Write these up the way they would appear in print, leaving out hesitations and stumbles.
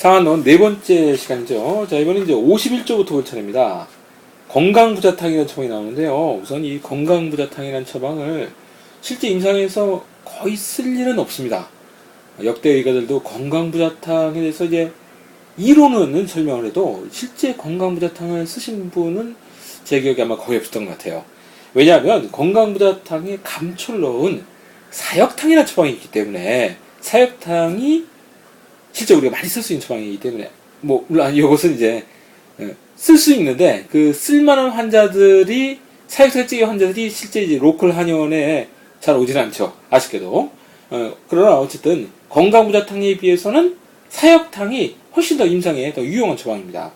상한론 네 번째 시간이죠. 자, 이번엔 이제 51조부터 볼 차례입니다. 건강부자탕이라는 처방이 나오는데요. 우선 이 건강부자탕이라는 처방을 실제 임상에서 거의 쓸 일은 없습니다. 역대 의가들도 건강부자탕에 대해서 이제 이론은 설명을 해도 실제 건강부자탕을 쓰신 분은 제 기억에 아마 거의 없었던 것 같아요. 왜냐하면 건강부자탕에 감초를 넣은 사역탕이라는 처방이 있기 때문에 사역탕이 실제 우리가 많이 쓸 수 있는 처방이기 때문에 물론 이것은 이제 쓸 수 있는데 그 쓸만한 환자들이 사역탕 환자들이 실제 이제 로컬 한의원에 잘 오진 않죠. 아쉽게도. 그러나 어쨌든 건강부자탕에 비해서는 사역탕이 훨씬 더 임상에 더 유용한 처방입니다.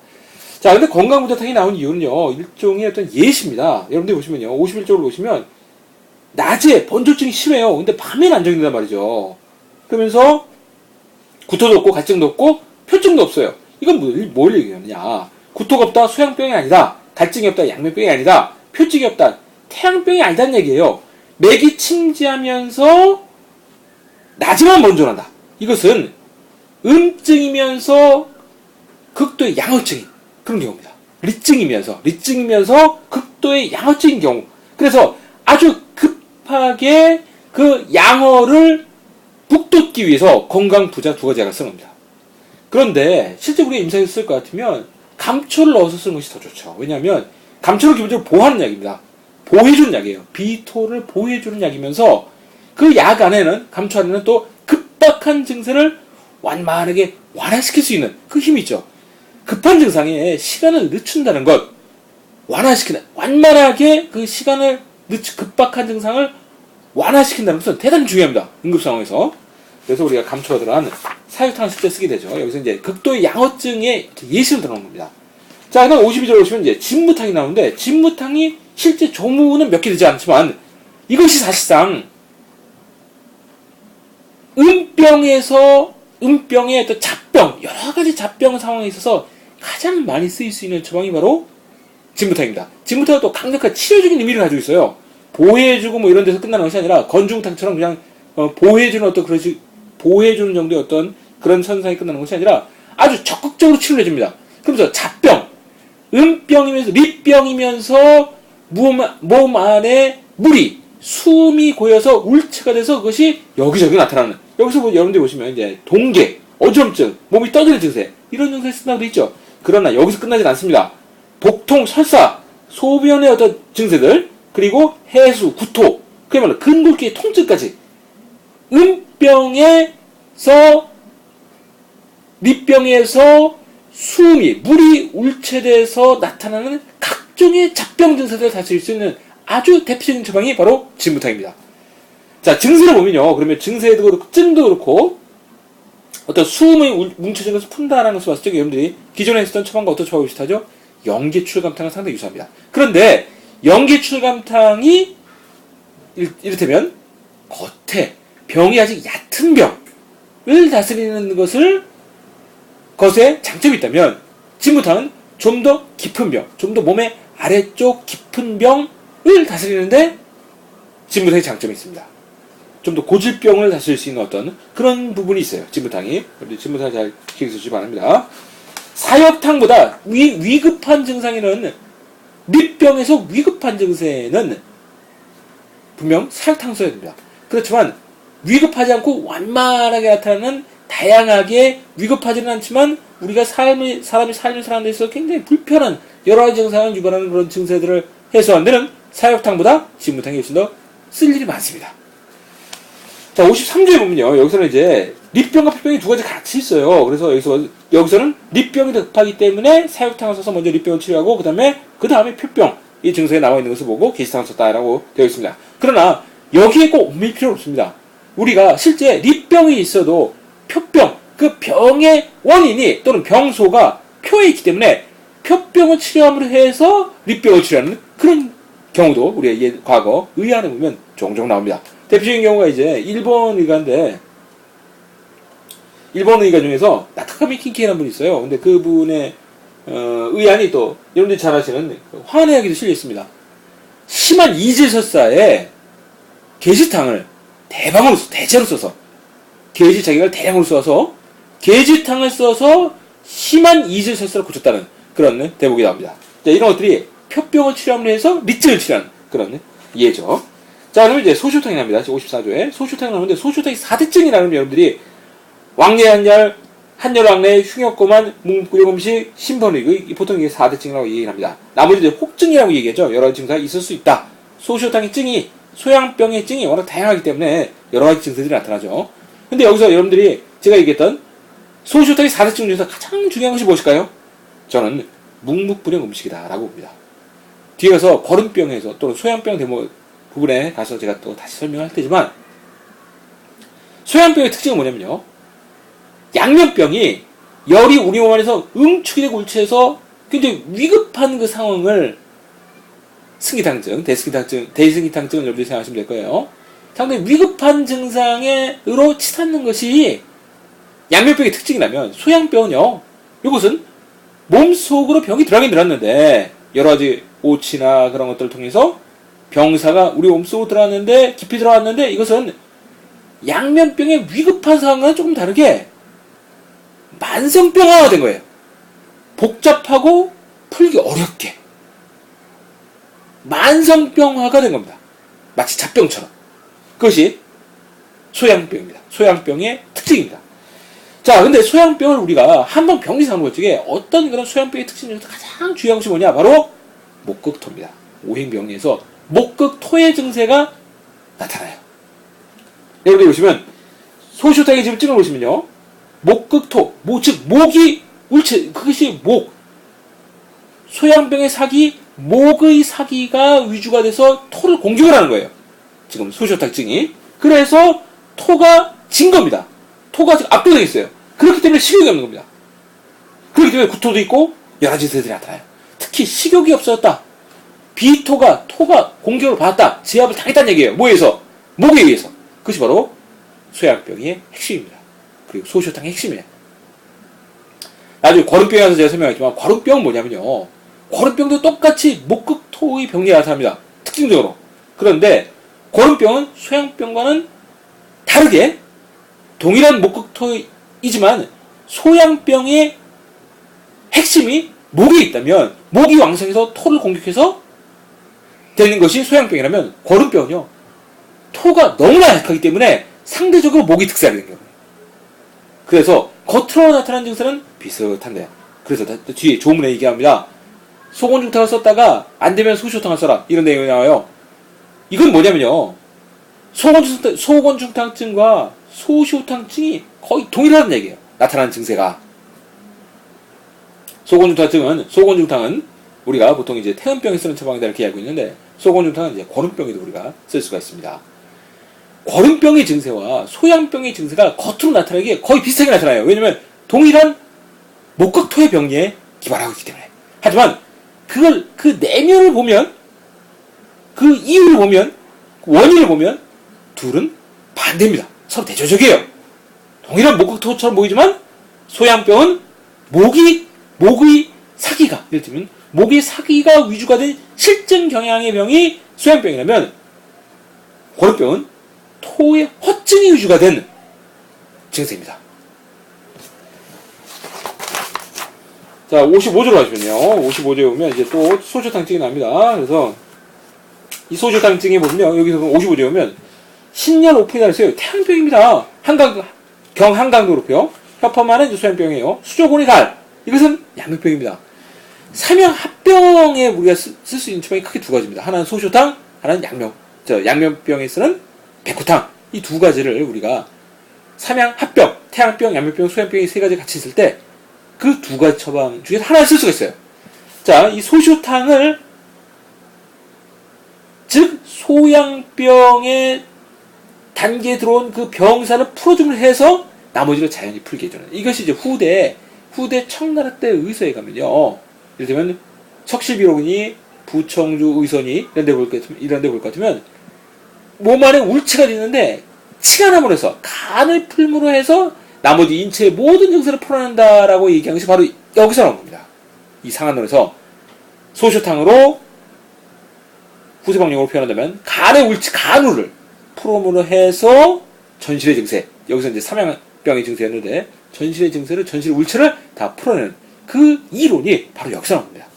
자, 근데 건강부자탕이 나온 이유는요, 일종의 어떤 예시입니다. 여러분들 보시면요, 51쪽을 보시면, 낮에 번조증이 심해요. 근데 밤에는 안정된단 말이죠. 그러면서, 구토도 없고, 갈증도 없고, 표증도 없어요. 이건 뭘 얘기하느냐. 구토가 없다, 소양병이 아니다. 갈증이 없다, 양면병이 아니다. 표증이 없다, 태양병이 아니다는 얘기예요. 맥이 침지하면서, 낮에만 번조한다. 이것은, 음증이면서, 극도의 양어증인 그런 경우입니다. 리증이면서 극도의 양어증인 경우. 그래서 아주 급하게 그 양어를 북돋기 위해서 건강부자 두 가지 약을 쓰는 겁니다. 그런데 실제 우리가 임상에서 쓸 것 같으면 감초를 넣어서 쓰는 것이 더 좋죠. 왜냐하면 감초를 기본적으로 보호하는 약입니다. 보호해주는 약이에요. 비토를 보호해주는 약이면서 그 약 안에는, 감초 안에는 또 급박한 증세를 완만하게 완화시킬 수 있는 그 힘이 있죠. 급한 증상에 시간을 늦춘다는 것, 완만하게 그 시간을 급박한 증상을 완화시킨다는 것은 대단히 중요합니다. 응급 상황에서. 그래서 우리가 감초가 들어간 사육탕을 실제 쓰게 되죠. 여기서 이제 극도의 양어증의 예시를 들어놓은 겁니다. 자, 그다음 52절 보시면 이제 진무탕이 나오는데, 진무탕이 실제 조무는 몇 개 되지 않지만, 이것이 사실상 음병의 어떤 잡병, 여러 가지 잡병 상황에 있어서 가장 많이 쓰일 수 있는 처방이 바로 진무탕입니다. 진무탕은 또 강력한 치료적인 의미를 가지고 있어요. 보호해주고 이런 데서 끝나는 것이 아니라 건중탕처럼 그냥 보호해주는 보호해주는 정도의 어떤 그런 현상이 끝나는 것이 아니라 아주 적극적으로 치료를 해줍니다. 그러면서 잡병, 음병이면서 리병이면서 몸 안에 물이, 숨이 고여서 울체가 돼서 그것이 여기저기 나타나는, 여기서 여러분들이 보시면 이제 동계, 어지럼증, 몸이 떠드는 증세, 이런 증세를 쓴다고 되어 있죠. 그러나 여기서 끝나진 않습니다. 복통, 설사, 소변의 어떤 증세들, 그리고 해수, 구토, 그야말로 근골기의 통증까지, 리병에서 숨이, 물이 울체돼서 나타나는 각종의 잡병 증세들을 다스릴 수 있는 아주 대표적인 처방이 바로 진무탕입니다. 자, 증세를 보면요, 그러면 증세도 그렇고, 증도 그렇고, 어떤 숨이 뭉쳐진 것을 푼다라는 것을 봤을 때 여러분들이 기존에 했었던 처방과 어떤 처방이 비슷하죠? 연계출감탕은 상당히 유사합니다. 그런데 연계출감탕이 이를테면 겉에 병이 아직 얕은 병을 다스리는 것에 장점이 있다면, 진무탕은 좀 더 깊은 병, 좀 더 몸의 아래쪽 깊은 병을 다스리는데 진무탕의 장점이 있습니다. 좀 더 고질병을 다스릴 수 있는 어떤 그런 부분이 있어요. 진무탕이. 진무탕 잘 기억해 주시기 바랍니다. 사역탕보다 위급한 증상에는, 리병에서 위급한 증세는 분명 사역탕 써야 됩니다. 그렇지만 위급하지 않고 완만하게 나타나는, 다양하게 위급하지는 않지만 우리가 사람이 삶을 사는 데 있어서 굉장히 불편한 여러 가지 증상을 유발하는 그런 증세들을 해소하는 데는 사역탕보다 진무탕이 훨씬 더 쓸 일이 많습니다. 자, 53조에 보면요, 여기서는 이제 리병과 표병이 두 가지 같이 있어요. 그래서 여기서는 리병이 더 급하기 때문에 사육탕을 써서 먼저 리병을 치료하고 그 다음에 표병, 이 증세에 나와 있는 것을 보고 게시탕을 썼다라고 되어 있습니다. 그러나 여기에 꼭 옮길 필요는 없습니다. 우리가 실제 리병이 있어도 표병, 그 병의 원인이 또는 병소가 표에 있기 때문에 표병을 치료함으로 해서 리병을 치료하는 그런 경우도 우리가 과거 의안에 보면 종종 나옵니다. 대표적인 경우가 이제 일본 의가인데, 일본 의가 중에서 나카카미 킨키라는 분이 있어요. 근데 그분의 의안이 또 여러분들이 잘 아시는 환해하기도 실려 있습니다. 심한 이질설사에 게시탕을 대체로 써서 게시자기를 대량으로 써서 계지탕을 써서 심한 이질설사를 고쳤다는 그런 대목이 나옵니다. 자, 이런 것들이 표병을 치료함으로 해서 리증을 치료하는 그런 예죠. 자, 그러면 이제 소쇼탕이 납니다. 54조에 소쇼탕이 나오는데 소쇼탕이 4대증이라는 여러분들이 왕래한열, 한열왕래, 흉역고만, 뭉구리음식, 심번의의 보통 이게 4대증이라고 얘기를 합니다. 나머지 이제 혹증이라고 얘기하죠. 여러 가지 증상이 있을 수 있다. 소쇼탕의 증이 소양병의 증이 워낙 다양하기 때문에 여러 가지 증세들이 나타나죠. 근데 여기서 여러분들이 제가 얘기했던 소쇼탕의 4대증 중에서 가장 중요한 것이 무엇일까요? 저는 묵묵부령 음식이다 라고 봅니다. 뒤에 가서 거름병에서 또는 소양병 대목 부분에 가서 제가 또 다시 설명할 테지만 소양병의 특징은 뭐냐면요. 양면병이 열이 우리 몸 안에서 응축이 되고 울체해서 굉장히 위급한 그 상황을 승기탕증, 대승기탕증을 여러분들이 생각하시면 될 거예요. 상당히 위급한 증상으로 치닫는 것이 양면병의 특징이라면 소양병은요. 이것은 몸속으로 병이 들어가긴 들어왔는데 여러 가지 오치나 그런 것들을 통해서 병사가 우리 몸속으로 들어왔는데 깊이 들어왔는데 이것은 양면병의 위급한 상황과는 조금 다르게 만성병화가 된 거예요. 복잡하고 풀기 어렵게 만성병화가 된 겁니다. 마치 잡병처럼. 그것이 소양병입니다. 소양병의 특징입니다. 자, 근데 소양병을 우리가 한번 병리 삼는 것 중에 어떤 그런 소양병의 특징 중에서 가장 중요한 것이 뭐냐? 바로 목극토입니다. 오행병리에서 목극토의 증세가 나타나요. 여러분들 보시면 소쇼탕의 지금 찍어보시면요. 목극토, 즉 목이 울체, 그것이 목. 소양병의 사기, 목의 사기가 위주가 돼서 토를 공격을 하는 거예요. 지금 소쇼탕증이. 그래서 토가 진 겁니다. 토가 지금 압도되어 있어요. 그렇기 때문에 식욕이 없는 겁니다. 그렇기 때문에 구토도 있고 여러 가지 증세들이 나타나요. 특히 식욕이 없어졌다. 비토가 토가 공격을 받았다. 제압을 당했다는 얘기예요. 뭐에서? 목에 의해서. 그것이 바로 소양병의 핵심입니다. 그리고 소쇼탕의 핵심이에요. 나중에 거름병에 가서 제가 설명하겠지만 거름병은 뭐냐면요. 거름병도 똑같이 목극토의 병리가 나타납니다. 특징적으로. 그런데 거름병은 소양병과는 다르게 동일한 목극토이지만 소양병의 핵심이 목에 있다면 목이 왕성해서 토를 공격해서 되는 것이 소양병이라면 거름병은요. 토가 너무나 약하기 때문에 상대적으로 목이 특사하게 된 거예요. 그래서 겉으로 나타나는 증세는 비슷한데 그래서 뒤에 조문에 얘기합니다. 소곤중탕을 썼다가 안되면 소쇼탕을 써라. 이런 내용이 나와요. 이건 뭐냐면요. 소곤중탕증과 소쇼탕증이 거의 동일하다는 얘기예요. 나타나는 증세가. 소곤중탕은 우리가 보통 이제 태음병에 쓰는 처방이다 이렇게 알고 있는데 소곤중탕은 이제 거름병에도 우리가 쓸 수가 있습니다. 거름병의 증세와 소양병의 증세가 겉으로 나타나기에 거의 비슷하게 나타나요. 왜냐면 동일한 목극토의 병리에 기반하고 있기 때문에. 하지만 그걸 그 내면을 보면 그 이유를 보면 원인을 보면 둘은 반대입니다. 서로 대조적이에요. 동일한 목극토처럼 보이지만 소양병은 목의 사기가 예를 들면 목의 사기가 위주가 된 실증 경향의 병이 소양병이라면 거름병은 토의 허증이 위주가 된 증세입니다. 자, 55조로 가시면요. 55조에 보면 이제 또 소쇼탕증이 납니다. 그래서 이 소쇼탕증에 보면 여기서 55조에 보면 신년 오픈이라고 했어요. 태양병입니다. 경한강도로병. 협화만은 이제 소양병이에요. 수조곤이 갈. 이것은 양면병입니다. 삼양합병에 우리가 쓸 수 있는 처방이 크게 두 가지입니다. 하나는 소쇼탕, 하나는 양면병에 쓰는 백호탕. 이 두 가지를 우리가 삼양합병, 태양병, 양면병, 소양병이 세 가지 같이 있을 때 그 두 가지 처방 중에서 하나를 쓸 수가 있어요. 자, 이 소쇼탕을 즉 소양병의 단계에 들어온 그 병사를 풀어줌을 해서 나머지를 자연히 풀게 해주는 이것이 이제 후대 청나라 때 의서에 가면요. 예를 들면 석실비록이니 부청주 의선이 이런 데 볼 것 같으면 몸 안에 울체가 있는데 치간암으로 해서 간을 풀므로 해서 나머지 인체의 모든 증세를 풀어낸다라고 얘기한 것이 바로 여기서 나온 겁니다. 이 상한론에서 소쇼탕으로 후세방용으로 표현한다면 간의 울체, 간우를 풀음으로 해서 전실의 증세 여기서 이제 삼양병의 증세였는데 전실의 증세를, 전실의 울체를 다 풀어내는 그 이론이 바로 여기서 나옵니다.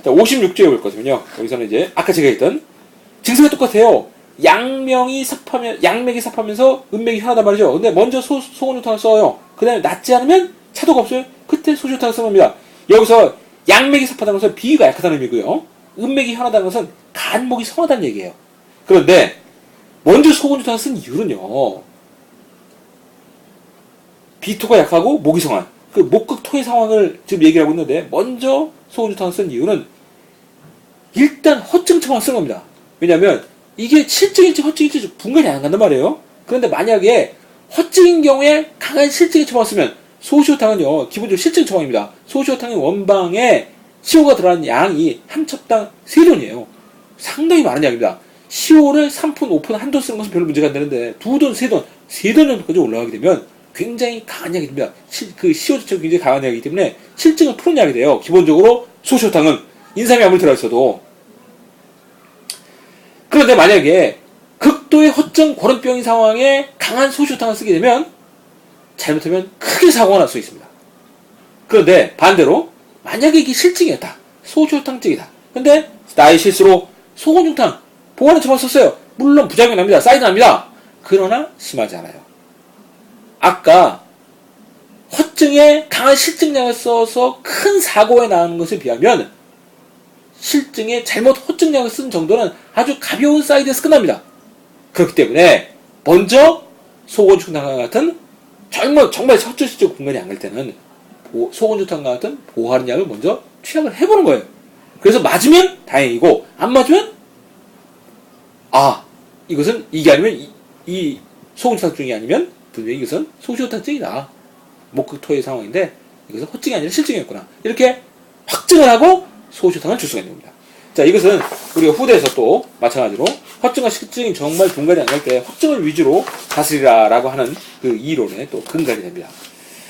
자, 56조에 볼 거거든요. 여기서는 이제 아까 제가 했던 증세가 똑같아요. 양명이 삽하면서 음맥이 현하단 말이죠. 근데 먼저 소곤유탕을 써요. 그 다음에 낫지 않으면 차도가 없어요. 그때 소주탕을 쓰는 겁니다. 여기서 양맥이 삽하다는 것은 비위가 약하다는 의미고요. 음맥이 현하다는 것은 간목이 성하다는 얘기예요. 그런데 먼저 소곤유탕을 쓴 이유는요. 비토가 약하고 목이 성한 그 목극토의 상황을 지금 얘기를 하고 있는데 먼저 소곤유탕을 쓴 이유는 일단 허증 처방을 쓴 겁니다. 왜냐하면 이게 실증일지 허증일지 분간이 안 간단 말이에요. 그런데 만약에 허증인 경우에 강한 실증의 처방을 쓰면 소시오탕은요 기본적으로 실증 처방입니다. 소시오탕의 원방에 시오가 들어가는 양이 한 첩당 3돈이에요. 상당히 많은 양입니다. 시오를 3푼, 5푼, 한 돈 쓰는 것은 별로 문제가 안 되는데 2돈, 3돈, 3돈 정도까지 올라가게 되면 굉장히 강한 약이 됩니다. 그 시오 자체가 굉장히 강한 약이기 때문에 실증을 푸는 약이 돼요. 기본적으로 소시오탕은 인삼이 아무리 들어있어도. 그런데 만약에 극도의 허증 고름병인 상황에 강한 소시오탕을 쓰게 되면 잘못하면 크게 사고가 날 수 있습니다. 그런데 반대로 만약에 이게 실증이었다. 소시오탕증이다. 근데 나의 실수로 소곤융탕 보호하는 처방을 썼어요. 물론 부작용이 납니다. 사이드 납니다. 그러나 심하지 않아요. 아까 허증에 강한 실증약을 써서 큰 사고에 나는 것에 비하면 실증에 잘못 허증약을 쓴 정도는 아주 가벼운 사이드에서 끝납니다. 그렇기 때문에 먼저 소곤유탕과 같은 정말 척추시적 분간이 안 갈 때는 소곤유탕과 같은 보호하는 약을 먼저 투약을 해보는 거예요. 그래서 맞으면 다행이고 안 맞으면 이것은 이게 아니면 이 소곤유탕증이 아니면 분명히 이것은 소시오탕증이다. 목극토의 상황인데 이것은 허증이 아니라 실증이었구나. 이렇게 확증을 하고 소시오탕을 줄 수가 있는 겁니다. 자, 이것은 우리가 후대에서 또 마찬가지로 허증과 실증이 정말 분간이 안 갈 때 허증을 위주로 다스리라라고 하는 그 이론에 또 근간이 됩니다.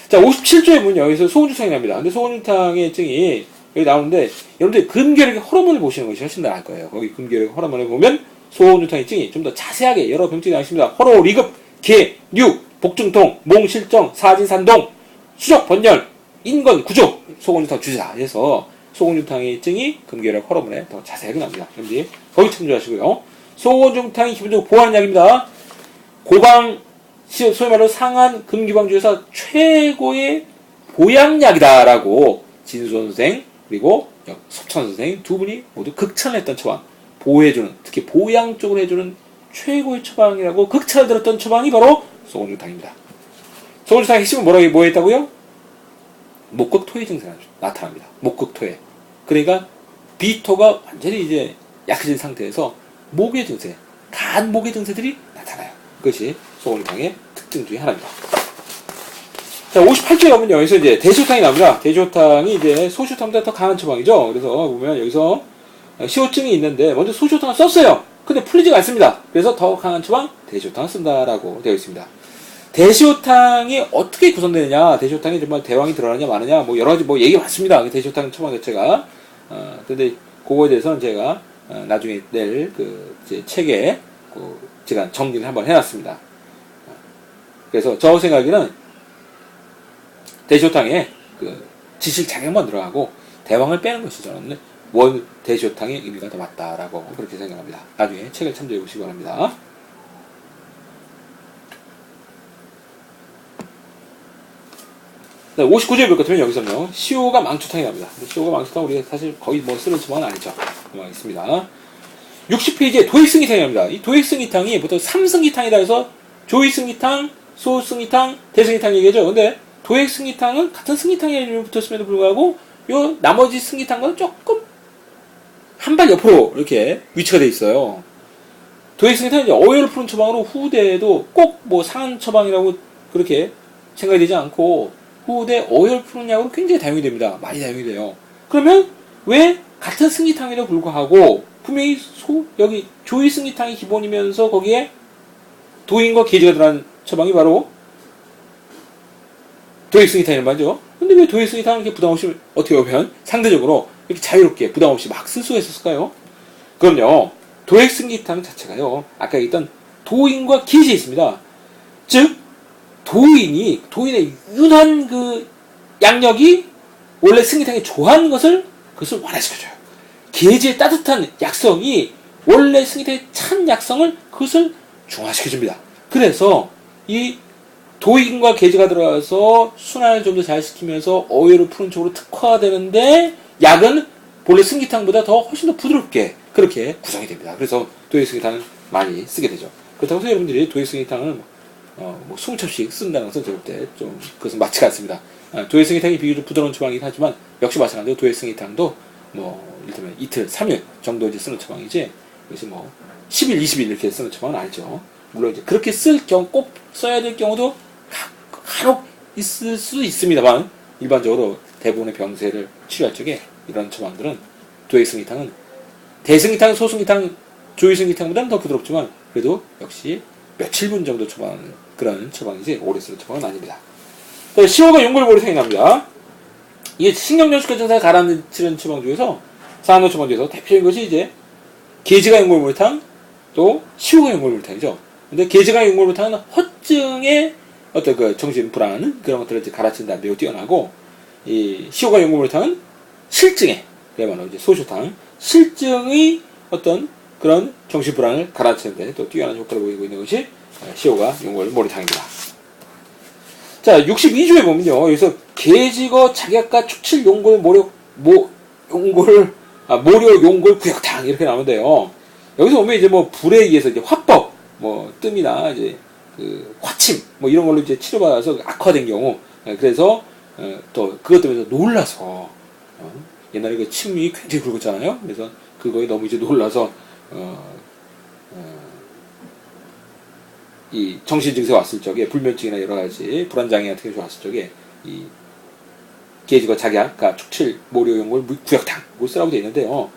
자, 57조에 보면 여기서 소곤유탕이 납니다. 근데 소곤유탕의 증이 여기 나오는데 여러분들 금결핵의 호르몬을 보시는 것이 훨씬 더 나을 거예요. 거기 금결핵의 호르몬을 보면 소곤유탕의 증이 좀 더 자세하게 여러 병증이 나와 있습니다. 호로, 리급, 개, 류, 복중통, 몽실정, 사진산동, 수족, 번열, 인건, 구조, 소곤유탕 주사 해서 소곤유탕의 증이 금결핵 호르몬에 더 자세하게 납니다. 여러분들 거기 참조하시고요. 소곤유탕이 기본적으로 보호하는 약입니다. 고강, 소위 말로 상한 금기방 중에서 최고의 보양약이다라고 진수 선생 그리고 석천 선생 두 분이 모두 극찬을 했던 처방, 보호해주는, 특히 보양 쪽으로 해주는 최고의 처방이라고 극찬을 들었던 처방이 바로 소곤유탕입니다. 소곤유탕의 핵심은 뭐 했다고요? 목극토해 증세가 나타납니다. 목극토해. 그러니까 비토가 완전히 이제 약해진 상태에서 목의 증세, 간목의 증세들이 나타나요. 그것이 소곤유탕의 특징 중에 하나입니다. 자, 58조에 가면 여기서 이제 대시오탕이 나옵니다. 대시오탕이 이제 소시오탕보다 더 강한 처방이죠. 그래서 보면 여기서 시오증이 있는데 먼저 소시오탕을 썼어요. 근데 풀리지가 않습니다. 그래서 더 강한 처방 대시오탕을 쓴다라고 되어 있습니다. 대시오탕이 어떻게 구성되느냐, 대시오탕이 정말 대왕이 들어가느냐 마느냐, 뭐 여러 가지 뭐 얘기 많습니다. 대시오탕 처방 자체가. 근데 그거에 대해서는 제가 나중에 낼 그 책에 제가 정리를 한번 해놨습니다. 그래서 저 생각에는 대시오탕에 그 지식 자격만 들어가고 대왕을 빼는 것이 저는 원 대시오탕의 의미가 더 맞다라고 그렇게 생각합니다. 나중에 책을 참조해 보시기 바랍니다. 네, 59조에 볼 것 같으면 여기서는요, 시오가 망초탕이 납니다. 시오가 망초탕 우리가 사실 거의 뭐 쓰는 처방은 아니죠. 있습니다. 60페이지에 도익승이탕이 납니다. 이 도익승이탕이 보통 3승이탕이다 해서 조익승이탕, 소승이탕, 대승이탕 얘기하죠. 근데 도익승이탕은 같은 승이탕의 이름이 붙었음에도 불구하고 요 나머지 승이탕과는 조금 한 발 옆으로 이렇게 위치가 돼 있어요. 도익승이탕은 이제 어혈을 푸는 처방으로 후대에도 꼭 뭐 상한 처방이라고 그렇게 생각이 되지 않고 후대 어혈 푸는 약으로 굉장히 다용이 됩니다. 많이 다용이 돼요. 그러면 왜 같은 승기탕에도 불구하고 분명히 여기 조이 승기탕이 기본이면서 거기에 도인과 계지가 들어간 처방이 바로 도익 승기탕이란 말이죠. 근데 왜 도익 승기탕은 이렇게 부담 없이 어떻게 보면 상대적으로 이렇게 자유롭게 부담 없이 막 쓸 수가 있었을까요? 그럼요. 도익 승기탕 자체가요. 아까 얘기했던 도인과 계지에 있습니다. 즉 도인의 윤한 그 양력이 원래 승기탕이 좋아하는 그것을 완화시켜줘요. 계지의 따뜻한 약성이 원래 승기탕의 찬 약성을 그것을 중화시켜줍니다. 그래서 이 도인과 계지가 들어가서 순환을 좀 더 잘 시키면서 어혈을 푸는 쪽으로 특화되는데 약은 본래 승기탕보다 훨씬 더 부드럽게 그렇게 구성이 됩니다. 그래서 도액승기탕을 많이 쓰게 되죠. 그렇다고 해서 여러분들이 도액승기탕을 뭐 20첩씩 쓴다는 것은 제가 볼 때 좀 그것은 맞지가 않습니다. 도액승기탕이 비교적 부드러운 처방이긴 하지만 역시 마찬가지로 도액승기탕도 뭐 이를테면 이틀, 3일 정도 이제 쓰는 처방이지 그것이 뭐 10일, 20일 이렇게 쓰는 처방은 아니죠. 물론 이제 그렇게 쓸 경우 꼭 써야 될 경우도 간혹 있을 수도 있습니다만 일반적으로 대부분의 병세를 치료할 적에 이런 처방들은 도액승기탕은 대승기탕, 소승기탕, 조이승기탕보다는 더 부드럽지만 그래도 역시 며칠분 정도 처방하는 그런 처방이지 오래 쓰는 처방은 아닙니다. 시호가 용골보리탕이 납니다. 이게 신경전축과 증상을 가라앉히는 처방 중에서 산후 처방 중에서 대표적인 것이 이제 계지가 용골보리탕 또 시호가 용골보리탕이죠. 근데 계지가 용골보리탕은 허증의 어떤 그 정신 불안 그런 것들을 이제 가라앉힌다 매우 뛰어나고 이 시호가 용골보리탕은 실증에 그야말로 이제 소쇼탕 실증의 어떤 그런 정신 불안을 가라앉히는데 또 뛰어난 효과를 보이고 있는 것이 시호가 용골보리탕입니다. 자, 62조에 보면요. 여기서 계지거 작약과 축칠 용골 모료 용골 구역탕 이렇게 나오는데요. 여기서 보면 이제 뭐 불에 의해서 이제 화법, 뭐 뜸이나 이제 그 화침 뭐 이런 걸로 이제 치료받아서 악화된 경우 그래서 또 그것 때문에 놀라서 옛날에 그 침이 굉장히 굵었잖아요. 그래서 그거에 너무 이제 놀라서 이 정신 증세 왔을 적에 불면증이나 여러 가지 불안장애 같은 게 왔을 적에 이 계지거 작약, 축칠 모료 용골 구역탕 을 쓰라고 되어 있는데요.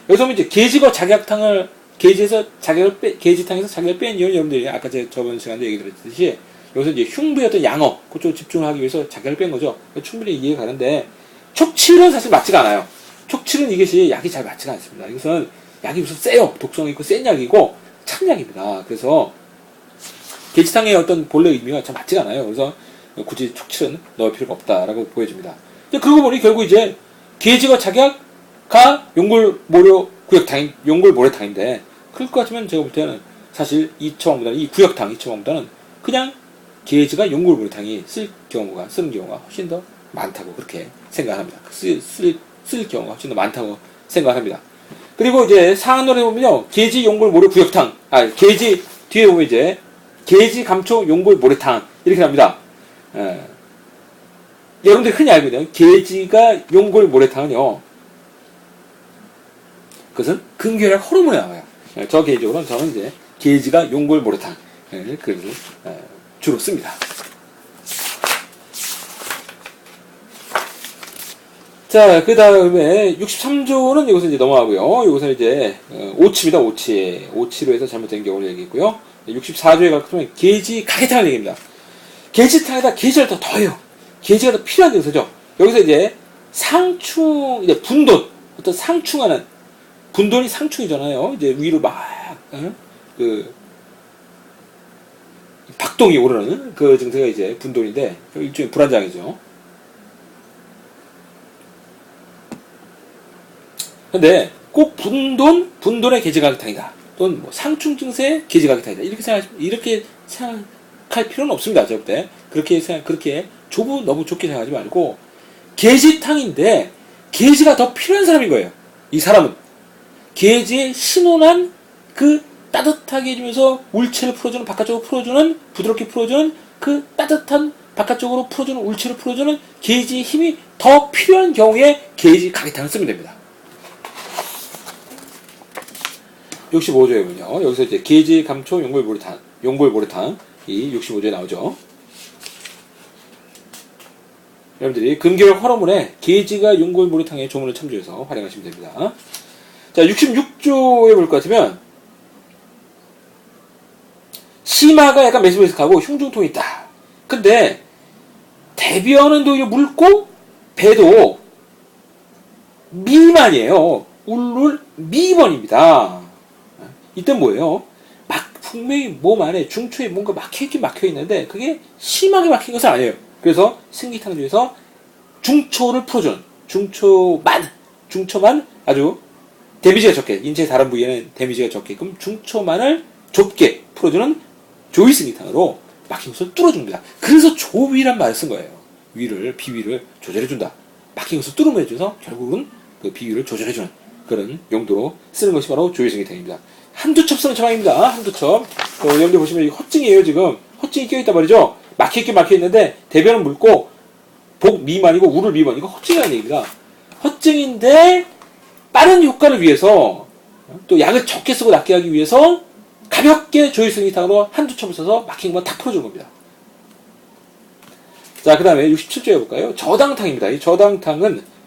여기서 보면 이제 계지거 작약탕을 계지탕에서 작약을 뺀 이유는 여러분들이 아까 제가 저번 시간에 얘기 드렸듯이 여기서 이제 흉부의 어떤 양어 그쪽으로 집중을 하기 위해서 작약을 뺀 거죠. 충분히 이해가 가는데 촉칠은 사실 맞지가 않아요. 촉칠은 이것이 약이 잘 맞지가 않습니다. 이것은 약이 무슨 세요. 독성이 있고 센 약이고 찬약입니다. 그래서 계지탕의 어떤 본래 의미가 잘 맞지가 않아요. 그래서 굳이 촉칠은 넣을 필요가 없다라고 보여집니다. 그러고 보니 결국 이제 계지거 작약가 용골모료 구역탕, 용골모래탕인데 그럴 것 같으면 제가 볼 때는 사실 이 구역탕, 그냥 계지가 용골모래탕이 쓰는 경우가 훨씬 더 많다고 그렇게 생각합니다. 쓸 경우가 훨씬 더 많다고 생각합니다. 그리고 이제 상한노래 보면요. 계지 용골 모래 구역탕. 계지 뒤에 보면 이제 계지 감초 용골 모래탕 이렇게 납니다. 여러분들이 흔히 알고 있는 계지가 용골 모래탕은요. 그것은 근교약 호르몬에 나와요. 저 개인적으로는 저는 이제 계지가 용골 모래탕 주로 씁니다. 자, 그 다음에 63조는 여기서 이제 넘어가고요. 여기서 이제 오치입니다. 오치로 해서 잘못된 경우를 얘기했고요. 64조에 가면 계지 가게탕을 얘기합니다. 계지탕에다 계지를 더 더해요. 계지가 더 필요한 증서죠. 여기서 이제 상충, 이제 분돈, 어떤 상충하는 분돈이 상충이잖아요. 이제 위로 막 박동이 오르는 그 증세가 이제 분돈인데 일종의 불안장이죠. 근데 꼭 분돈의 계지가게탕이다. 또는 뭐 상충 증세의 계지가게탕이다. 이렇게 생각할 필요는 없습니다. 제가 볼 때. 그렇게 너무 좁게 생각하지 말고, 계지탕인데, 계지가 더 필요한 사람인 거예요. 이 사람은. 계지의 신원한 그 따뜻하게 해주면서 울체를 풀어주는, 바깥쪽으로 풀어주는, 부드럽게 풀어주는 그 따뜻한 바깥쪽으로 풀어주는, 울체를 풀어주는 계지의 힘이 더 필요한 경우에 계지가게탕을 쓰면 됩니다. 65조에 보면요. 여기서 이제 계지 감초 용골모래탕 이 65조에 나오죠. 여러분들이 근교역 호르몬에 계지가 용골모래탕의 조문을 참조해서 활용하시면 됩니다. 자, 66조에 볼 것 같으면 심화가 약간 메스메스하고 흉중통이 있다. 근데 대변은 오히려 묽고 배도 미만이에요. 울룰 미번입니다. 이때 뭐예요? 막 분명히 몸 안에 중초에 뭔가 막혀있긴 막혀있는데 그게 심하게 막힌 것은 아니에요. 그래서 승기탕 중에서 중초를 풀어주는 중초만 아주 데미지가 적게, 인체의 다른 부위에는 데미지가 적게끔 중초만을 좁게 풀어주는 조위 승기탕으로 막힌 것을 뚫어줍니다. 그래서 조위란 말을 쓴 거예요. 비위를 조절해준다. 막힌 것을 뚫어내줘서 결국은 그 비위를 조절해주는 그런 용도로 쓰는 것이 바로 조위 승기탕입니다. 한두 첩 쓰는 처방입니다. 한두 첩. 여러분들 보시면 이 헛증이에요, 지금. 헛증이 껴있단 말이죠. 막혀있긴 막혀있는데, 대변은 묽고, 복 미만이고, 우를 미만. 이거 헛증이라는 얘기입니다. 헛증인데, 빠른 효과를 위해서, 또 약을 적게 쓰고 낫게 하기 위해서, 가볍게 조위승기탕으로 한두 첩을 써서 막힌 것만 탁 풀어주는 겁니다. 자, 그 다음에 67조 해볼까요? 저당탕입니다. 이 저당탕은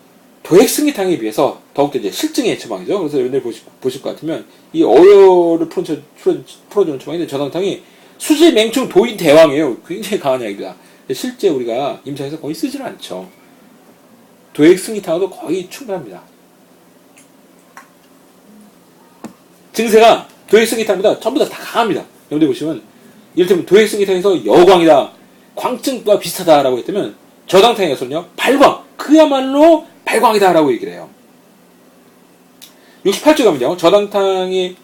도액승기탕에 비해서 더욱더 이제 실증의 처방이죠. 그래서 여러분들 보실 것 같으면 이 어혈을 풀어주는 처방인데 저당탕이 수질 맹충 도인 대왕이에요. 굉장히 강한 약입니다. 실제 우리가 임상에서 거의 쓰지는 않죠. 도액승기탕도 거의 충분합니다. 증세가 도액승기탕보다 전부 다 강합니다. 여러분들 보시면 이를테면 도액승기탕에서 여광이다, 광증과 비슷하다라고 했다면 저당탕에 가서는요 발광, 그야말로 발광이다라고 얘기를 해요. 68조 가면요. 저당탕이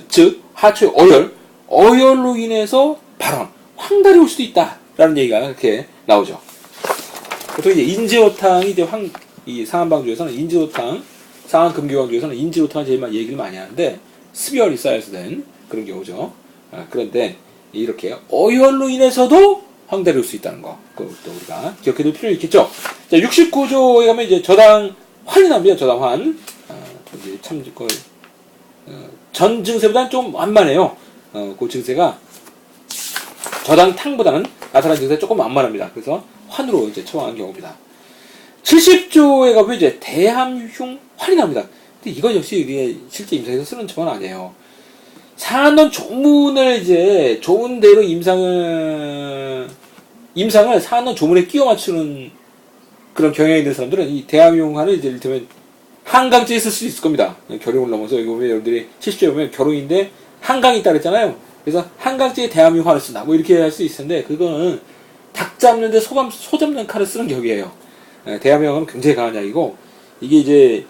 즉 하초의 어혈로 인해서 발광, 황달이 올 수도 있다라는 얘기가 이렇게 나오죠. 보통 이제 인지호탕이 이제 이 상한방 중에서는 인지호탕, 상한금기왕 중에서는 인지호탕을 제일 얘기를 많이 하는데 습열이 쌓여서 된 그런 경우죠. 그런데 이렇게 어혈로 인해서도 황달이 올 수 있다는 거, 그것도 우리가 기억해둘 필요가 있겠죠. 자, 69조에 가면 이제 저당환이 나옵니다. 저당환. 이제 참, 전 증세보다는 좀 완만해요. 그 증세가 저당탕보다는 나타난 증세가 조금 완만합니다. 그래서 환으로 이제 처방한 경우입니다. 70조에 가면 이제 대함흉 환이 나옵니다. 근데 이거 역시 우리 실제 임상에서 쓰는 처방은 아니에요. 상한론 조문을 이제 좋은 대로 임상을 상한론 조문에 끼워 맞추는 그런 경향이 있는 사람들은 이 대함흉환을 이제 이를테면 한강지에 쓸 수 있을 겁니다. 결용을 넘어서 여기 보면 여러분들이 70조에 보면 결용인데 한강이 있다 그랬잖아요. 그래서 한강지에 대함흉환을 쓴다. 뭐 이렇게 할 수 있을 텐데 그거는 닭 잡는데 소 잡는 칼을 쓰는 격이에요. 대함흉환은 굉장히 강한 약이고 이게 이제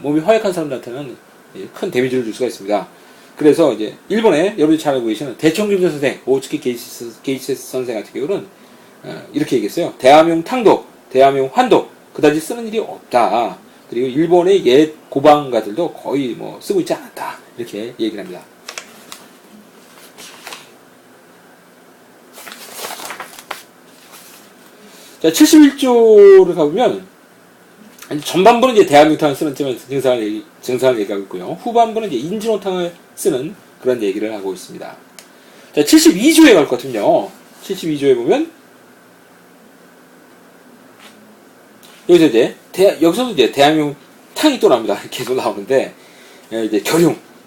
몸이 허약한 사람들한테는 큰 데미지를 줄 수가 있습니다. 그래서 이제 일본에 여러분들이 잘 알고 계시는 대청김 선생, 오츠키 게이츠 선생 같은 경우는 이렇게 얘기했어요. 대함흉탕도, 대함흉환도 그다지 쓰는 일이 없다. 그리고 일본의 옛 고방가들도 거의 뭐 쓰고 있지 않았다. 이렇게 얘기를 합니다. 자, 71조를 가보면 전반부는 이제 대함흉탕을 쓰는 증상을 얘기하고 있고요. 후반부는 이제 인진호탕을 쓰는 그런 얘기를 하고 있습니다. 자, 72조에 갈 것 같으면요. 72조에 보면 여기서도 이제 대함흉탕이 또 나옵니다. 계속 나오는데 이제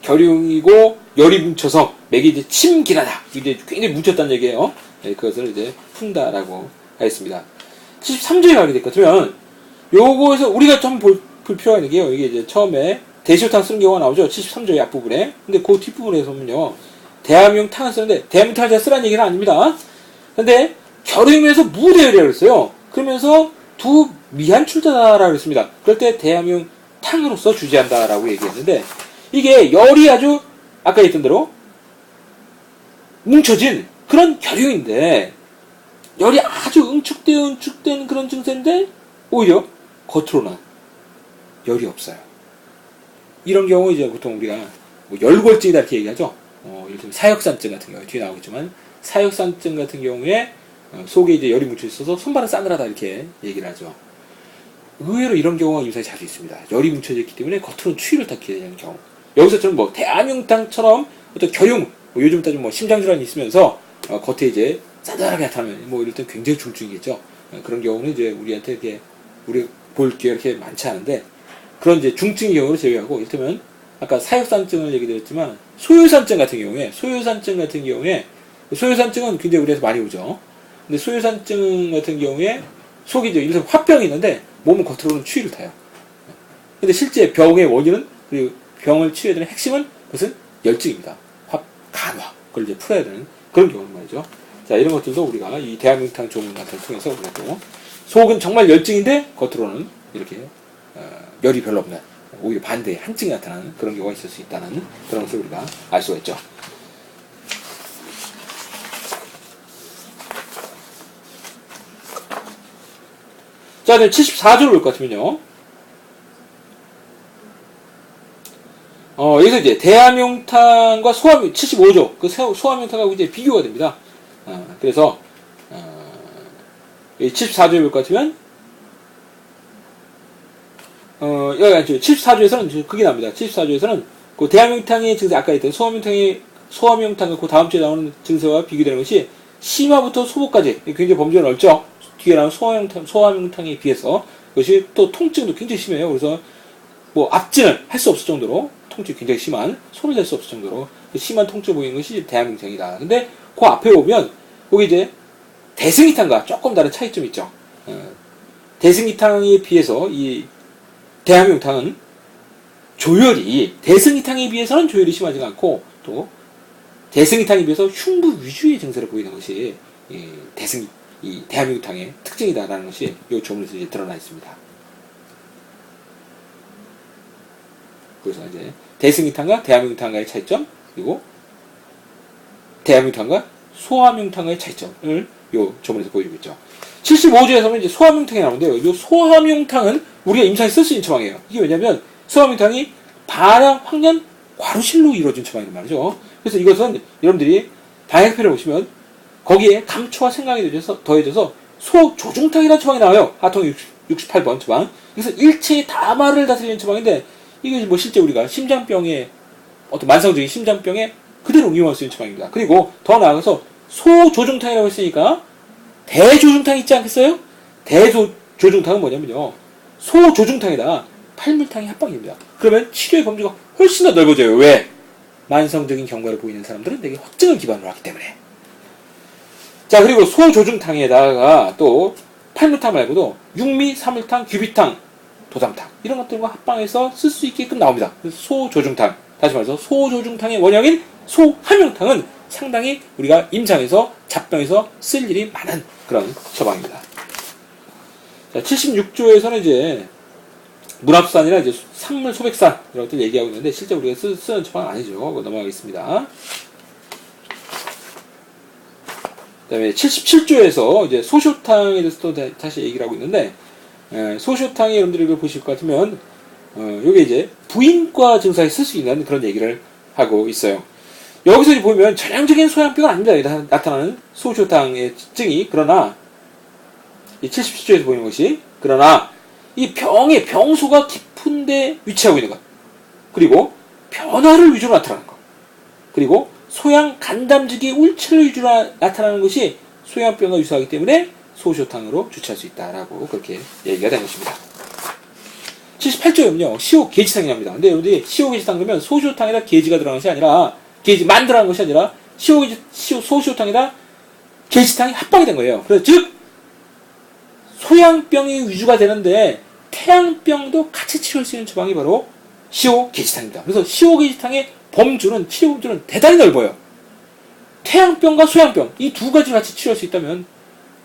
결흉이고 열이 뭉쳐서 맥이 이제 침기나다. 이제 굉장히 뭉쳤다는 얘기예요. 그것을 이제 푼다라고 하겠습니다. 73조에 가게 될 것 같으면 요거에서 우리가 좀 볼 필요가 있는 게요. 이게 이제 처음에 대시호탕 쓰는 경우가 나오죠. 73조의 앞부분에. 근데 그 뒷부분에서 보면요. 대함흉탕을 쓰는데 대함흉탕을 제가 쓰라는 얘기는 아닙니다. 근데 결흉에서 무대열이라고 그랬어요. 그러면서 두 미한 출자다라고 그랬습니다. 그럴 때 대함흉탕으로서 주재한다라고 얘기했는데 이게 열이 아주 아까 했던 대로 뭉쳐진 그런 결흉인데 열이 아주 응축된 그런 증세인데 오히려 겉으로는 열이 없어요. 이런 경우 이제 보통 우리가 뭐 열골증이다 이렇게 얘기하죠. 예를 들면 사역산증 같은 경우 뒤에 나오겠지만 사역산증 같은 경우에 속에 이제 열이 뭉쳐 있어서 손발은 싸늘하다 이렇게 얘기를 하죠. 의외로 이런 경우가 임상에 자주 있습니다. 열이 뭉쳐져 있기 때문에 겉으로는 추위를 탁게 되는 경우. 여기서처럼 뭐 대함흉탕처럼 어떤 결용, 뭐 요즘 따지면 뭐 심장질환이 있으면서 겉에 이제 싸늘하게 나타나면 뭐 이럴 땐 굉장히 중증이겠죠. 그런 경우는 이제 우리한테 이렇게 우리 볼 기회가 이렇게 많지 않은데 그런 이제 중증의 경우를 제외하고 이를테면 아까 사역산증을 얘기 드렸지만 소요산증 같은 경우에 소요산증은 굉장히 우리에서 많이 오죠. 근데 소요산증 같은 경우에 속이 이제 이를테면 화병이 있는데 몸은 겉으로는 추위를 타요. 근데 실제 병의 원인은 그리고 병을 치유해야 되는 핵심은 그것은 열증입니다. 그걸 이제 풀어야 되는 그런 경우는 말이죠. 자, 이런 것들도 우리가 이 대한명탕 조문 같은 걸 통해서 우리가 또 속은 정말 열증인데 겉으로는 이렇게 열이 별로 없는 오히려 반대의 한증이 나타나는 그런 경우가 있을 수 있다는 그런 것을 우리가 알 수가 있죠. 자, 74조를 볼 것 같으면요. 여기서 이제 대함용탕과 75조, 그 소함용탕하고 이제 비교가 됩니다. 그래서, 74조에 볼 것 같으면, 74조에서는 그게 나옵니다. 74조에서는 그 대함용탕의 증세, 아까 했던 소함용탕과 그 다음 주에 나오는 증세와 비교되는 것이 심화부터 소보까지 굉장히 범주가 넓죠. 뒤에 나온 소화명탕에 비해서 그것이 또 통증도 굉장히 심해요. 그래서 뭐 앞진을 할 수 없을 정도로 통증이 굉장히 심한 손을 댈 수 없을 정도로 심한 통증을 보이는 것이 대함용탕이다. 근데 그 앞에 보면 거기 이제 대승이탕과 조금 다른 차이점이 있죠. 대승이탕에 비해서 이 대함용탕은 조열이 대승이탕에 비해서는 조열이 심하지가 않고 또 대승이탕에 비해서 흉부 위주의 증세를 보이는 것이 이 대함용탕의 특징이다라는 것이 이 조문에서 이제 드러나 있습니다. 그래서 이제 대승이탕과 대함용탕과의 차이점, 그리고 대함용탕과 소함용탕과의 차이점을 이 조문에서 보여주고 있죠. 75조에서는 이제 소함용탕이 나오는데요. 이 소함용탕은 우리가 임상에 쓸 수 있는 처방이에요. 이게 왜냐면 소함용탕이 발암, 황련, 과루실로 이루어진 처방이란 말이죠. 그래서 이것은 여러분들이 방역표를 보시면 거기에 감초와 생강이 더해져서 소조중탕이라는 처방이 나와요. 하통 68번 처방. 그래서 일체의 다마를 다스리는 처방인데 이게 뭐 실제 우리가 심장병에 어떤 만성적인 심장병에 그대로 응용할 수 있는 처방입니다. 그리고 더 나아가서 소조중탕이라고 했으니까 대조중탕 있지 않겠어요? 대조중탕은 뭐냐면요. 소조중탕에다가 팔물탕이 합방입니다. 그러면 치료의 범주가 훨씬 더 넓어져요. 왜? 만성적인 경과를 보이는 사람들은 되게 확증을 기반으로 하기 때문에. 자, 그리고 소조중탕에다가 또 팔물탕 말고도 육미, 사물탕, 규비탕, 도삼탕 이런 것들과 합방해서 쓸 수 있게끔 나옵니다. 그래서 소조중탕, 다시 말해서 소조중탕의 원형인 소함용탕은 상당히 우리가 임상에서 잡병에서 쓸 일이 많은 그런 처방입니다. 자, 76조에서는 이제 문합산이나 이제 산물 소백산 이런 것들 얘기하고 있는데 실제 우리가 쓰는 처방은 아니죠. 그거 넘어가겠습니다. 그 다음에 77조에서 이제 소쇼탕에 대해서 또 다시 얘기를 하고 있는데, 소쇼탕이 여러분들이 이걸 보실 것 같으면, 요게 이제 부인과 증상에 쓸 수 있는 그런 얘기를 하고 있어요. 여기서 보면 전형적인 소양병은 아닙니다. 나타나는 소쇼탕의 증이. 그러나, 이 77조에서 보이는 것이, 그러나, 이 병의 병소가 깊은데 위치하고 있는 것. 그리고 변화를 위주로 나타나는 것. 그리고 소양 간담직의 울체를 위주로 나타나는 것이 소양병과 유사하기 때문에 소쇼탕으로 주체할 수 있다라고 그렇게 얘기가 되는 것입니다. 78조에는요, 시오 게지탕이 납니다. 근데 여기 시오 게지탕 그러면 소쇼탕에다 게지가 들어가는 것이 아니라, 게지만 들어가는 것이 아니라, 소쇼탕에다 게지탕이 합방이 된 거예요. 그래서 즉, 소양병이 위주가 되는데, 태양병도 같이 치료할 수 있는 처방이 바로 시오 게지탕입니다. 그래서 시오 게지탕의 치료 범주는 대단히 넓어요. 태양병과 소양병, 이 두 가지를 같이 치료할 수 있다면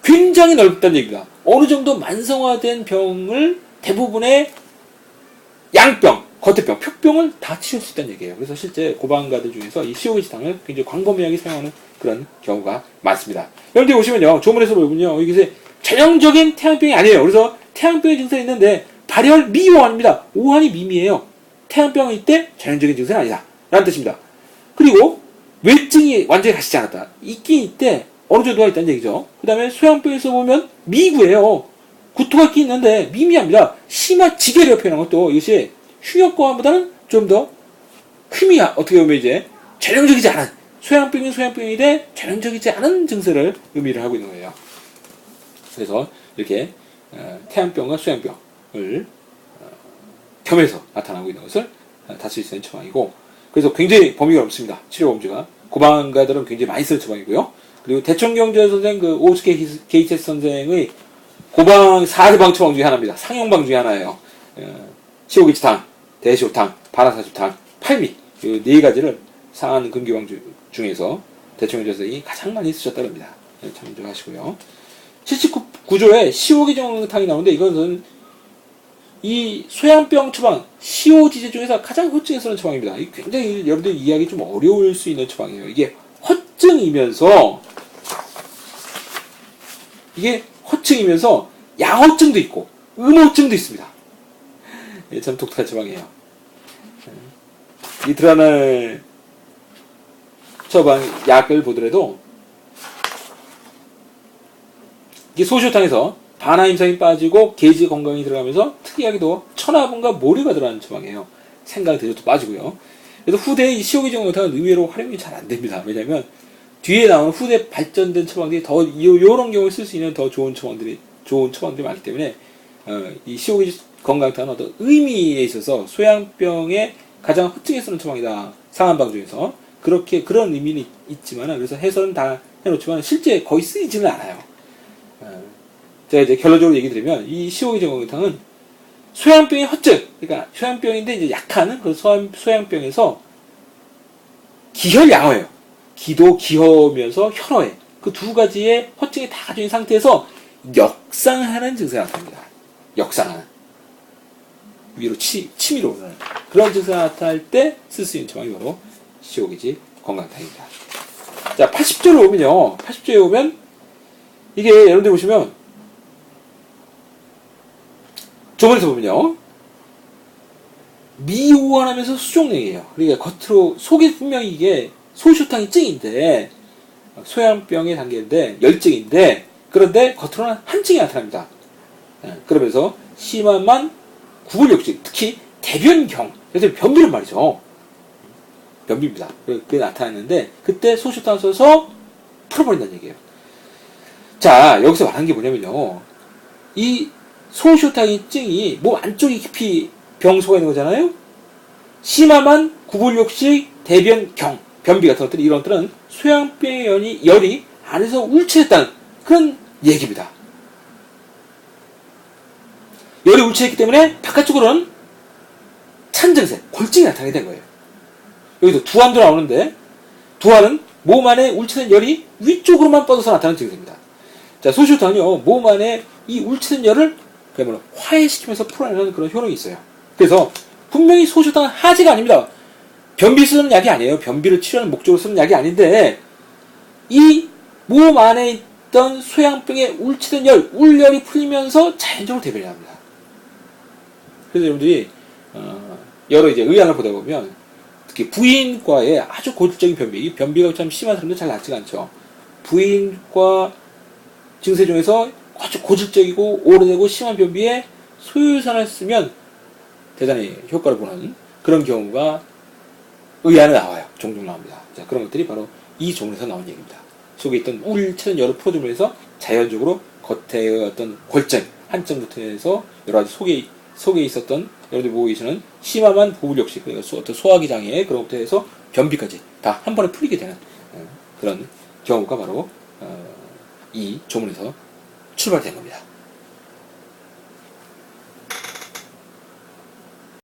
굉장히 넓다는 얘기입니다. 어느 정도 만성화된 병을 대부분의 양병, 겉에병, 표병을 다 치료할 수 있다는 얘기예요. 그래서 실제 고방가들 중에서 이 시오게지탕을 굉장히 광범위하게 사용하는 그런 경우가 많습니다. 여러분들 보시면요, 조문에서 보면요, 이게 전형적인 태양병이 아니에요. 그래서 태양병의 증세가 있는데 발열 미오한입니다. 오한이 미미해요. 태양병일 때 전형적인 증세는 아니다 라는 뜻입니다. 그리고 외증이 완전히 가시지 않았다. 있긴 있대 어느 정도가 있다는 얘기죠. 그 다음에 소양병에서 보면 미구예요. 구토가 있긴 있는데 미미합니다. 심화지게를 표현한 것도 이것이 흉역고함보다는 좀 더 힘이 어떻게 보면 이제 전형적이지 않은 소양병인 소양병인데 전형적이지 않은 증세를 의미를 하고 있는 거예요. 그래서 이렇게 태양병과 소양병을 겸해서 나타나고 있는 것을 다쓸 수 있는 처방이고, 그래서 굉장히 범위가 넓습니다. 치료 범주가. 고방가들은 굉장히 많이 쓰는 처방이고요. 그리고 대청경제 선생, 그 오스케 게이체스 선생의 고방 4대방 처방 중에 하나입니다. 상용방 중에 하나예요. 시오게지탕, 대시오탕, 바라사주탕, 팔미. 이 네 가지를 상한 금기방 중에서 대충 선생이 가장 많이 쓰셨다고 합니다. 참조하시고요. 79조에 시오기 정황탕이 나오는데 이것은 이 소양병 처방, 시오지제 중에서 가장 허증에 쓰는 처방입니다. 굉장히 여러분들 이해하기 좀 어려울 수 있는 처방이에요. 이게 허증이면서 양허증도 있고 음허증도 있습니다. 참 독특한 처방이에요. 이 드라날 처방 약을 보더라도 이게 소시오탕에서 반화임상이 빠지고 게이지 건강이 들어가면서 특이하게도 천화분과 모류가 들어가는 처방이에요. 생강 대조도 빠지고요. 그래서 후대에 이 시오기 정황탕은 의외로 활용이 잘 안 됩니다. 왜냐하면 뒤에 나오는 후대 발전된 처방들이 더 요런 경우에 쓸 수 있는 더 좋은 처방들이 많기 때문에 이 시오기 건강탕은 어떤 의미에 있어서 소양병의 가장 허증에 쓰는 처방이다. 상한방 중에서 그런 의미는 있지만 그래서 해설은 다 해놓지만 실제 거의 쓰이지는 않아요. 제가 이제 결론적으로 얘기 드리면 이 시오기 정황탕은 소양병의 허증, 그러니까 소양병인데 이제 약한 그 소양병에서 기혈양어예요. 기도 기허면서 혈어해. 그 두 가지의 허증이 다 가진 상태에서 역상하는 증세가 나타납니다. 역상하는. 위로 치미로 오는 그런 증세가 나타날 때 쓸 수 있는 처방이 바로 시오기지 건강탕입니다. 자, 80조에 오면 이게 여러분들 보시면 조문에서 보면요. 미오한하면서 수족냉이에요. 그러니까 속에 분명히 이게 소시오탕이 증인데 소양병의 단계인데 열증인데 그런데 겉으로는 한증이 나타납니다. 그러면서 심한 구불욕증, 특히 대변경, 그래서 변비란 말이죠. 변비입니다. 그게 나타났는데 그때 소시오탕을 써서 풀어버린다는 얘기예요. 자, 여기서 말하는 게 뭐냐면요. 이 소시오탕이 증이 몸 안쪽에 깊이 병소가 있는 거잖아요. 심한 구불욕식, 대변경, 변비 같은 것들이 이런 것들은 소양병의 열이 안에서 울체했다는 그런 얘기입니다. 열이 울체했기 때문에 바깥쪽으로는 찬증세, 골증이 나타나게 된 거예요. 여기도 두환도 나오는데 두환은 몸 안에 울체된 열이 위쪽으로만 뻗어서 나타나는 증세입니다. 자, 소시오탕은요, 몸 안에 이 울체된 열을 그야말로 화해시키면서 풀어내는 그런 효능이 있어요. 그래서 분명히 소시오탕은 하지가 아닙니다. 변비 쓰는 약이 아니에요. 변비를 치료하는 목적으로 쓰는 약이 아닌데 이 몸 안에 있던 소양병의 울체된 열, 울열이 풀리면서 자연적으로 대변이 납니다. 그래서 여러분들이 여러 이제 의학을 보다 보면 특히 부인과의 아주 고질적인 변비, 이 변비가 참 심한 사람들 잘 낫지가 않죠. 부인과 증세 중에서 아주 고질적이고 오래되고 심한 변비에 소요산을 쓰면 대단히 효과를 보는 그런 경우가 의안에 나와요. 종종 나옵니다. 자, 그런 것들이 바로 이 조문에서 나온 얘기입니다. 속에 있던 울체된 열을 풀어주면서 자연적으로 겉에 어떤 골증, 한점부터 해서 여러 가지 속에 있었던 여러분들 보고 계시는 심한 부불욕식, 그러니까 어떤 소화기 장애 그런 것부터 해서 변비까지 다 한 번에 풀리게 되는 그런 경우가 바로 이 조문에서 출발된 겁니다.